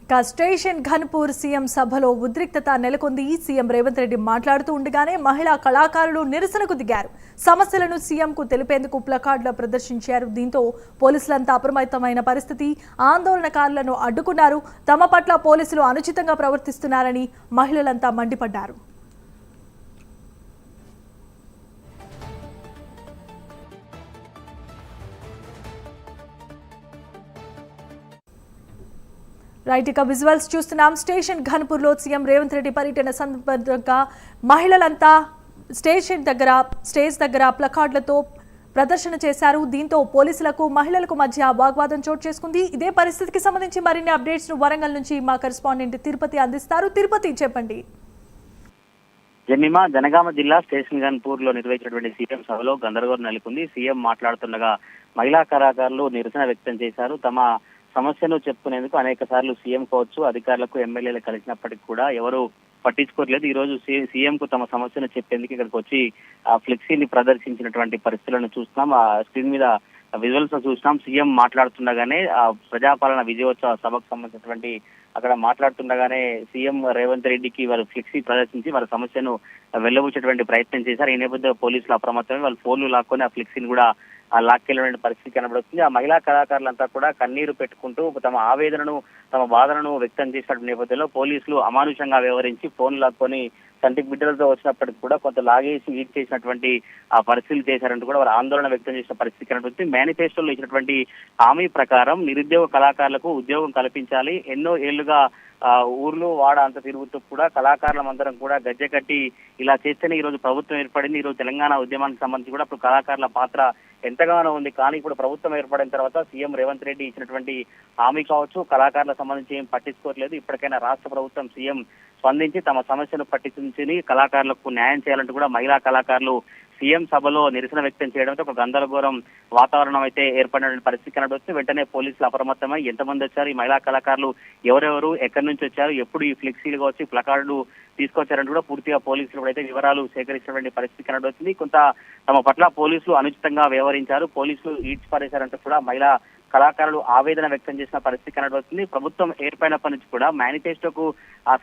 Station Ghanpur CM సభలో ఉద్రిక్తత నెలకొంది. సీఎం రేవంత్ రెడ్డి మాట్లాడుతూ ఉండగానే మహిళా కళాకారులు నిరసనకు దిగారు. సమస్యలను సీఎంకు తెలిపేందుకు ప్లకార్డులు ప్రదర్శించారు. దీంతో పోలీసులంతా అప్రమత్తమైన పరిస్థితి. ఆందోళనకారులను అడ్డుకున్నారు. తమ పట్ల పోలీసులు అనుచితంగా ప్రవర్తిస్తున్నారని మహిళలంతా మండిపడ్డారు. రైట్, ఇక విజువల్స్ చూస్తున్నాం. స్టేషన్ ఘన్పూర్ లో సీఎం రేవంత్ రెడ్డి పర్యటన సందర్భంగా మహిళలంతా స్టేజ్ దగ్గర ప్లకార్డులతో ప్రదర్శన చేశారు. దీంతో పోలీసులకు మహిళలకు మధ్య వాగ్వాదం చోటు చేసుకుంది. ఇదే పరిస్థితికి సంబంధించి మరిన్ని అప్డేట్స్ ను వరంగల్ నుంచి మా కరెస్పాండెంట్ తిరుపతి అందిస్తారు. తిరుపతి, చెప్పండి. జమీమా, జనగామ జిల్లా స్టేషన్ ఘన్పూర్ లో నిర్వహించినటువంటి సీఎం సభలో గందరగోళం నెలకొంది. సీఎం మాట్లాడుతుండగా మహిళా కళాకారులు నిరసన వ్యక్తం చేశారు. తమ సమస్యను చెప్పుకునేందుకు అనేక సార్లు సీఎం కావచ్చు, అధికారులకు, ఎమ్మెల్యేలు కలిసినప్పటికీ కూడా ఎవరు పట్టించుకోవట్లేదు. ఈ రోజు సీఎం కు తమ సమస్యను చెప్పేందుకు ఇక్కడికి వచ్చి ఫ్లెక్సీని ప్రదర్శించినటువంటి పరిస్థితులను చూస్తున్నాం. ఆ స్క్రీన్ మీద విజువల్స్ చూసినాం. సీఎం మాట్లాడుతుండగానే ప్రజాపాలన విజయోత్సవ సభకు సంబంధించినటువంటి అక్కడ మాట్లాడుతుండగానే సీఎం రేవంత్ రెడ్డికి వారు ఫ్లెక్సీ ప్రదర్శించి వారి సమస్యను వెల్లబుచ్చేటువంటి ప్రయత్నం చేశారు. ఈ నేపథ్యంలో పోలీసులు అప్రమత్తమై వాళ్ళు ఫోన్లు లాక్కొని ఆ ఫ్లెక్సీని కూడా లాక్కెళ్ళిన పరిస్థితి కనబడుతుంది. ఆ మహిళా కళాకారులంతా కూడా కన్నీరు పెట్టుకుంటూ తమ ఆవేదనను, తమ బాధలను వ్యక్తం చేసిన నేపథ్యంలో పోలీసులు అమానుషంగా వ్యవహరించి ఫోన్ లాక్కొని కంటికి బిడ్డలతో వచ్చినప్పటికీ కూడా కొంత లాగేసి ఈడ్ చేసినటువంటి ఆ పరిస్థితులు చేశారంటూ కూడా వారు ఆందోళన వ్యక్తం చేసిన పరిస్థితి కనబడుతుంది. మేనిఫెస్టోలో ఇచ్చినటువంటి హామీ ప్రకారం నిరుద్యోగ కళాకారులకు ఉద్యోగం కల్పించాలి. ఎన్నో ఏళ్లుగా ఊర్లు వాడ అంత తిరుగుతూ కూడా కళాకారులందరం కూడా గజ్జె కట్టి ఇలా చేస్తేనే ఈ రోజు ప్రభుత్వం ఏర్పడింది. ఈ రోజు తెలంగాణ ఉద్యమానికి సంబంధించి కూడా ఇప్పుడు కళాకారుల పాత్ర ఎంతగానో ఉంది. కానీ ఇప్పుడు ప్రభుత్వం ఏర్పడిన తర్వాత సీఎం రేవంత్ రెడ్డి ఇచ్చినటువంటి హామీ కావచ్చు, కళాకారుల సంబంధించి ఏం పట్టించుకోవట్లేదు. ఇప్పటికైనా రాష్ట్ర ప్రభుత్వం సీఎం స్పందించి తమ సమస్యను పట్టించి కళాకారులకు న్యాయం చేయాలంటూ కూడా మహిళా కళాకారులు సీఎం సభలో నిరసన వ్యక్తం చేయడంతో ఒక గందరగోళం వాతావరణం అయితే ఏర్పడిన పరిస్థితి కనబడుతుంది. వెంటనే పోలీసులు అప్రమత్తమై ఎంతమంది వచ్చారు, ఈ మహిళా కళాకారులు ఎవరెవరు, ఎక్కడి నుంచి వచ్చారు, ఎప్పుడు ఈ ఫ్లెక్సీలుగా వచ్చి ప్లకార్డులు తీసుకొచ్చారంటూ కూడా పూర్తిగా పోలీసులు అయితే వివరాలు సేకరించినటువంటి పరిస్థితి కనబడుతుంది. కొంత తమ పట్ల పోలీసులు అనుచితంగా వ్యవహరించారు, పోలీసులు ఈడ్చి పారేశారంటూ కూడా మహిళా కళాకారులు ఆవేదన వ్యక్తం చేసిన పరిస్థితి కనబడుతుంది. ప్రభుత్వం ఏర్పడినప్పటి నుంచి కూడా మేనిఫెస్టోకు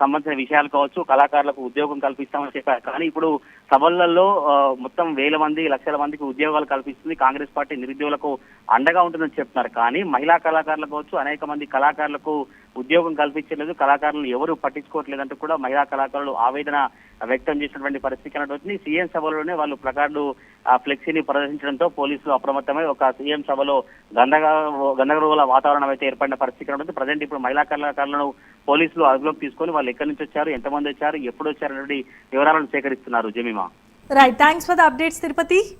సంబంధించిన విషయాలు కావచ్చు, కళాకారులకు ఉద్యోగం కల్పిస్తామని చెప్పారు. కానీ ఇప్పుడు సభలలో మొత్తం వేల మంది, లక్షల మందికి ఉద్యోగాలు కల్పిస్తుంది కాంగ్రెస్ పార్టీ, నిరుద్యోగులకు అండగా ఉంటుందని చెప్తున్నారు. కానీ మహిళా కళాకారులు కావచ్చు, అనేక మంది కళాకారులకు ఉద్యోగం కల్పించలేదు, కళాకారులను ఎవరు పట్టించుకోవట్లేదంటూ కూడా మహిళా కళాకారులు ఆవేదన వ్యక్తం చేసినటువంటి పరిస్థితి కనబడుతుంది. సీఎం సభలోనే వాళ్ళు ప్లకార్డు ఫ్లెక్సీని ప్రదర్శించడంతో పోలీసులు అప్రమత్తమై ఒక సీఎం సభలో గందరగోళ వాతావరణం అయితే ఏర్పడిన పరిస్థితి కనబడుతుంది. ప్రజెంట్ ఇప్పుడు మహిళా కళాకారులను పోలీసులు అదుపులోకి తీసుకొని వాళ్ళు ఎక్కడి నుంచి వచ్చారు, ఎంతమంది వచ్చారు, ఎప్పుడు వచ్చారు అనేది వివరాలను సేకరిస్తున్నారు. Jemimah, right, thanks for the updates Tirupati.